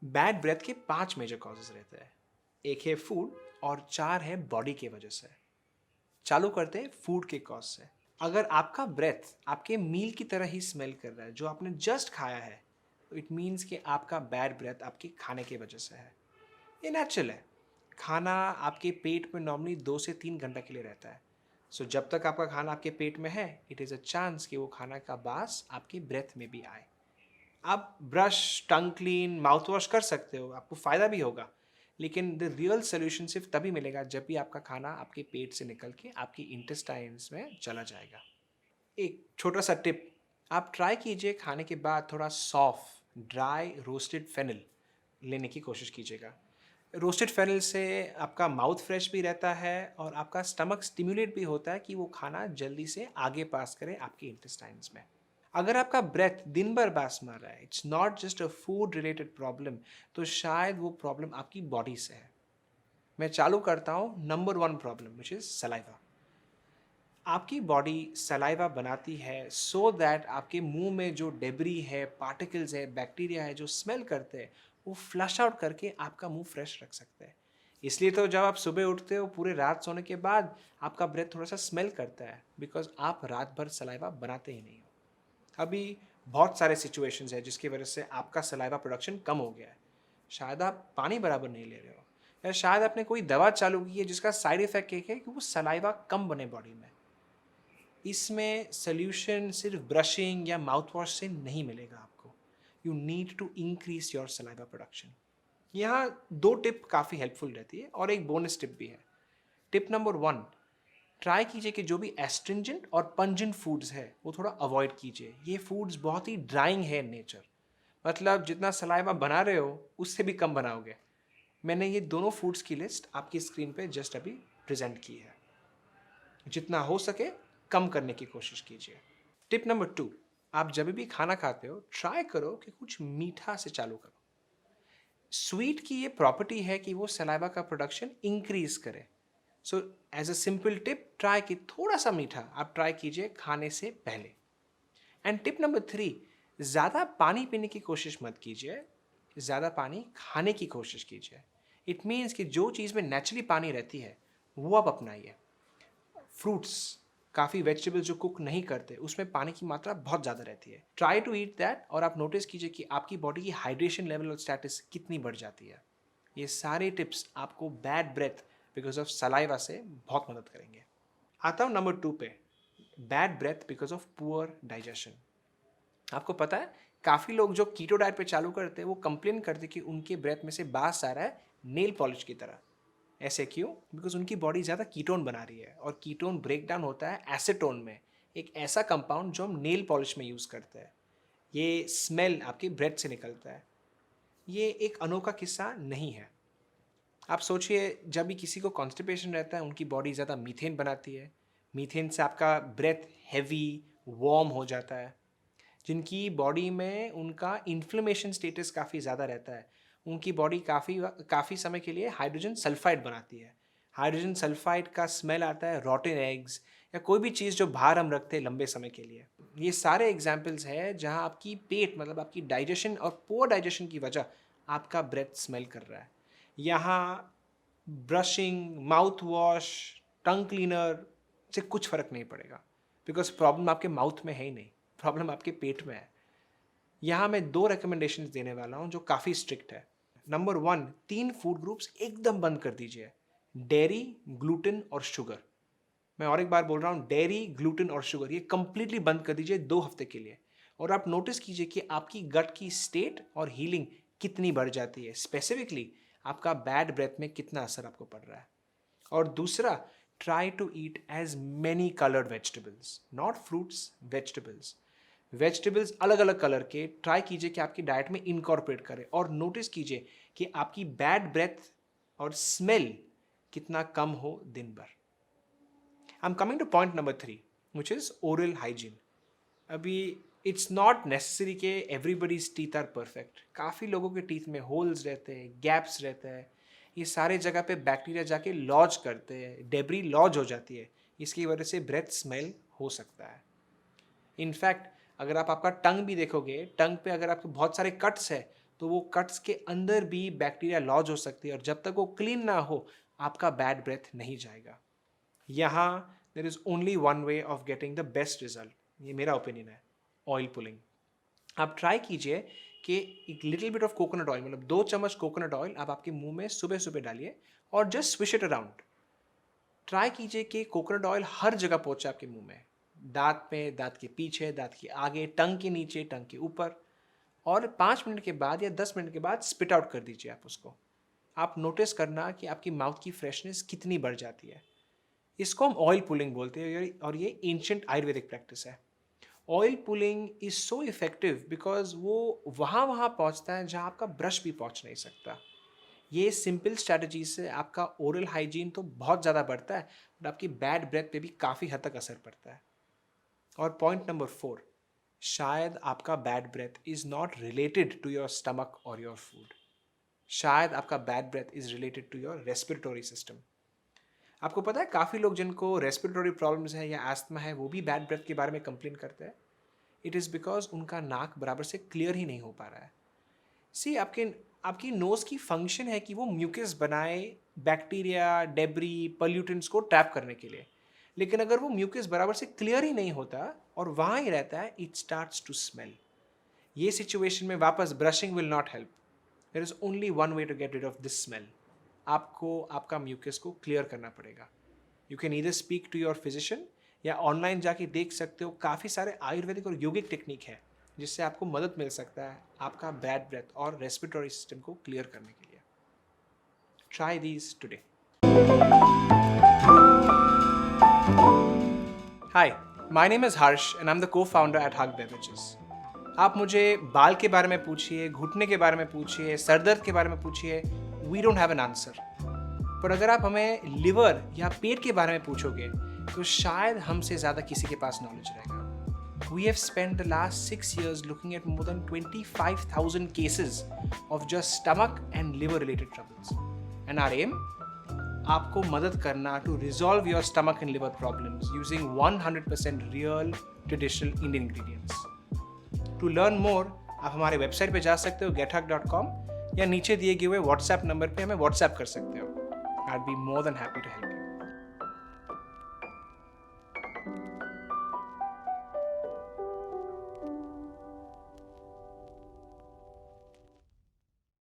Bad breath के 5 major causes रहते हैं। एक है फूड और 4 है बॉडी के वजह से। चालू करते हैं फूड के कॉज से। अगर आपका ब्रेथ आपके मील की तरह ही स्मेल कर रहा है जो आपने जस्ट खाया है, तो इट मीन्स कि आपका बैड ब्रेथ आपके खाने की वजह से है। ये नेचुरल है। खाना आपके पेट में नॉर्मली 2 से 3 घंटा के लिए रहता है। सो जब तक आपका खाना आपके पेट में है, इट इज़ अ चांस कि वो खाना का बास आपके ब्रेथ में भी आए। आप brush, tongue clean, mouth wash कर सकते हो, आपको फ़ायदा भी होगा। लेकिन द रियल सॉल्यूशन सिर्फ तभी मिलेगा जब भी आपका खाना आपके पेट से निकल के आपकी इंटेस्टाइन्स में चला जाएगा। एक छोटा सा टिप, आप ट्राई कीजिए खाने के बाद थोड़ा सॉफ्ट, ड्राई रोस्टेड फेनल लेने की कोशिश कीजिएगा। रोस्टेड फेनल से आपका माउथ फ्रेश भी रहता है और आपका स्टमक स्टिमुलेट भी होता है कि वो खाना जल्दी से आगे पास करे आपके इंटेस्टाइन्स में। अगर आपका ब्रेथ दिन भर बास मार रहा है, it's not just a food related problem, तो शायद वो प्रॉब्लम आपकी बॉडी से है। मैं चालू करता हूँ number 1 problem which is saliva. आपकी बॉडी सलाइवा बनाती है सो दैट आपके मुंह में जो डेबरी है, पार्टिकल्स है, बैक्टीरिया है जो स्मेल करते हैं, वो फ्लश आउट करके आपका मुंह फ्रेश रख सकते हैं। इसलिए तो जब आप सुबह उठते हो पूरे रात सोने के बाद आपका ब्रेथ थोड़ा सा स्मेल करता है, बिकॉज आप रात भर सलाइवा बनाते ही नहीं हो। अभी बहुत सारे सिचुएशंस हैं जिसकी वजह से आपका सलाइवा प्रोडक्शन कम हो गया है। शायद आप पानी बराबर नहीं ले रहे हो, या शायद आपने कोई दवा चालू की है जिसका साइड इफेक्ट एक है कि वो सलाइवा कम बने बॉडी में। इसमें सोल्यूशन सिर्फ ब्रशिंग या माउथ वॉश से नहीं मिलेगा आपको। You need to increase your saliva production. यहाँ 2 टिप काफ़ी हेल्पफुल रहती है और एक बोनस टिप भी है। टिप नंबर 1, ट्राई कीजिए कि जो भी एस्ट्रिंजेंट और पंजेंट फूड्स है वो थोड़ा अवॉइड कीजिए। ये फूड्स बहुत ही ड्राइंग है इन नेचर, मतलब जितना सलाइवा बना रहे हो उससे भी कम बनाओगे। मैंने ये दोनों फूड्स की लिस्ट आपकी स्क्रीन पे जस्ट अभी प्रेजेंट की है। जितना हो सके कम करने की कोशिश कीजिए। टिप नंबर 2, आप जब भी खाना खाते हो ट्राई करो कि कुछ मीठा से चालू करो। स्वीट की ये प्रॉपर्टी है कि वो सलाइवा का प्रोडक्शन इंक्रीज करे। So as a simple tip, try कि थोड़ा सा मीठा आप ट्राई कीजिए खाने से पहले। एंड टिप नंबर 3, ज़्यादा पानी पीने की कोशिश मत कीजिए, ज़्यादा पानी खाने की कोशिश कीजिए। इट मीन्स कि जो चीज़ में नेचुरली पानी रहती है वो आप अपनाइए। फ्रूट्स, काफ़ी वेजिटेबल्स जो कुक नहीं करते उसमें पानी की मात्रा बहुत ज़्यादा रहती है। ट्राई टू ईट दैट और आप नोटिस कीजिए कि आपकी बॉडी की हाइड्रेशन लेवल और स्टेटस कितनी बढ़ जाती है। ये सारे टिप्स आपको bad breath because of saliva से बहुत मदद करेंगे। आता हूँ नंबर 2 पे, bad breath because of poor digestion. आपको पता है काफ़ी लोग जो कीटो डाइट पे चालू करते हैं वो कंप्लेन करते कि उनके ब्रेथ में से बास आ रहा है नेल पॉलिश की तरह। ऐसे क्यों? बिकॉज उनकी बॉडी ज़्यादा कीटोन बना रही है और कीटोन ब्रेक डाउन होता है एसीटोन में, एक ऐसा कंपाउंड जो हम नेल पॉलिश में यूज़ करते हैं। ये स्मेल आपकी ब्रेथ से निकलता है। ये एक अनोखा किस्सा नहीं है। आप सोचिए जब भी किसी को कॉन्स्टिपेशन रहता है उनकी बॉडी ज़्यादा मीथेन बनाती है। मीथेन से आपका ब्रेथ हैवी, वार्म हो जाता है। जिनकी बॉडी में उनका इन्फ्लेमेशन स्टेटस काफ़ी ज़्यादा रहता है, उनकी बॉडी काफ़ी काफ़ी समय के लिए हाइड्रोजन सल्फाइड बनाती है। हाइड्रोजन सल्फाइड का स्मेल आता है रॉटन एग्स या कोई भी चीज़ जो बाहर हम रखते हैं लंबे समय के लिए। ये सारे एग्जाम्पल्स हैं जहाँ आपकी पेट मतलब आपकी डाइजेशन और पुअर डाइजेशन की वजह आपका ब्रेथ स्मेल कर रहा है। यहाँ brushing, mouth wash, tongue cleaner से कुछ फ़र्क नहीं पड़ेगा, बिकॉज प्रॉब्लम आपके माउथ में है ही नहीं, प्रॉब्लम आपके पेट में है। यहाँ मैं 2 रिकमेंडेशंस देने वाला हूँ जो काफ़ी स्ट्रिक्ट है। नंबर 1, 3 फूड ग्रुप्स एकदम बंद कर दीजिए, डेयरी, ग्लूटेन और शुगर। मैं और एक बार बोल रहा हूँ, डेयरी, ग्लूटेन और शुगर ये कंप्लीटली बंद कर दीजिए 2 हफ्ते के लिए। और आप नोटिस कीजिए कि आपकी गट की स्टेट और हीलिंग कितनी बढ़ जाती है। स्पेसिफिकली आपका बैड ब्रेथ में कितना असर आपको पड़ रहा है। और दूसरा, try to eat as many coloured vegetables, not fruits, vegetables. Vegetables अलग अलग कलर के ट्राई कीजिए कि आपकी डाइट में इनकॉर्पोरेट करें और नोटिस कीजिए कि आपकी बैड ब्रेथ और स्मेल कितना कम हो दिन भर। I am coming two point number 3 which is oral hygiene. अभी इट्स नॉट नेसेसरी के एवरीबडीज टीथ आर परफेक्ट। काफ़ी लोगों के टीथ में होल्स रहते हैं, गैप्स रहते हैं। ये सारे जगह पे बैक्टीरिया जाके लॉज करते हैं, डेबरी लॉज हो जाती है। इसकी वजह से ब्रेथ स्मेल हो सकता है। इनफैक्ट अगर आप आपका टंग भी देखोगे, टंग पे अगर आपके बहुत सारे कट्स है तो वो कट्स के अंदर भी बैक्टीरिया लॉज हो सकती है और जब तक वो क्लीन ना हो आपका बैड ब्रेथ नहीं जाएगा। यहाँ there is only one way of getting the best result, ये मेरा ओपिनियन है, ऑयल पुलिंग। आप ट्राई कीजिए कि एक little bit of coconut oil, मतलब 2 चम्मच कोकोनट ऑयल आप आपके मुंह में सुबह सुबह डालिए और just swish it around. Try कीजिए कि कोकोनट ऑयल हर जगह पहुंचे आपके मुंह में, दांत पे, दांत के पीछे, दांत के आगे, टंग के नीचे, टंग के ऊपर, और 5 मिनट के बाद या 10 मिनट के बाद स्पिट आउट कर दीजिए आप उसको। आप नोटिस करना कि आपकी माउथ की फ्रेशनेस कितनी बढ़ जाती है। इसको हम ऑयल पुलिंग बोलते हैं और ये एंशिएंट आयुर्वेदिक प्रैक्टिस है। Oil pulling is so effective because वो वहाँ पहुँचता है जहाँ आपका ब्रश भी पहुँच नहीं सकता। ये सिंपल स्ट्रैटेजी से आपका ओरल हाइजीन तो बहुत ज़्यादा बढ़ता है, बट आपकी बैड ब्रेथ पे भी काफ़ी हद तक असर पड़ता है। और पॉइंट नंबर 4, शायद आपका bad breath is not related to your stomach और योर फूड। शायद आपका bad breath is related to your respiratory system. आपको पता है काफ़ी लोग जिनको रेस्पिरेटरी प्रॉब्लम्स है या एस्थमा है वो भी बैड ब्रेथ के बारे में कंप्लेन करते हैं। इट इज़ बिकॉज उनका नाक बराबर से क्लियर ही नहीं हो पा रहा है। सी आपकी नोज़ की फंक्शन है कि वो म्यूकस बनाए बैक्टीरिया, डेब्री, पॉल्यूटेंट्स को ट्रैप करने के लिए, लेकिन अगर वो म्यूकस बराबर से क्लियर ही नहीं होता और वहाँ ही रहता है, इट स्टार्ट्स टू स्मेल। ये सिचुएशन में वापस brushing will not help. There is only one way to get rid of this smell. आपको आपका म्यूकस को क्लियर करना पड़ेगा। You can either speak to your physician या ऑनलाइन जाके देख सकते हो, काफ़ी सारे आयुर्वेदिक और योगिक टेक्निक है जिससे आपको मदद मिल सकता है आपका बैड ब्रेथ और रेस्पिरेटरी सिस्टम को क्लियर करने के लिए। Try these today. Hi, my name is Harsh and I am the co-founder at Hug Beverages. आप मुझे बाल के बारे में पूछिए, घुटने के बारे में पूछिए, सरदर्द के बारे में पूछिए, we don't have an answer. पर अगर आप हमें लिवर या पेट के बारे में पूछोगे तो शायद हमसे ज़्यादा किसी के पास नॉलेज रहेगा। We have spent the last 6 years looking at more than 25,000 cases of just stomach and liver related troubles. And our aim? आपको मदद करना to resolve your stomach and liver problems using 100% real traditional Indian ingredients. To learn more, आप हमारे website पे जा सकते हो gethug.com या नीचे दिए गए हुए व्हाट्सएप नंबर पे हमें व्हाट्सएप कर सकते हो। I'd be more than happy to help you.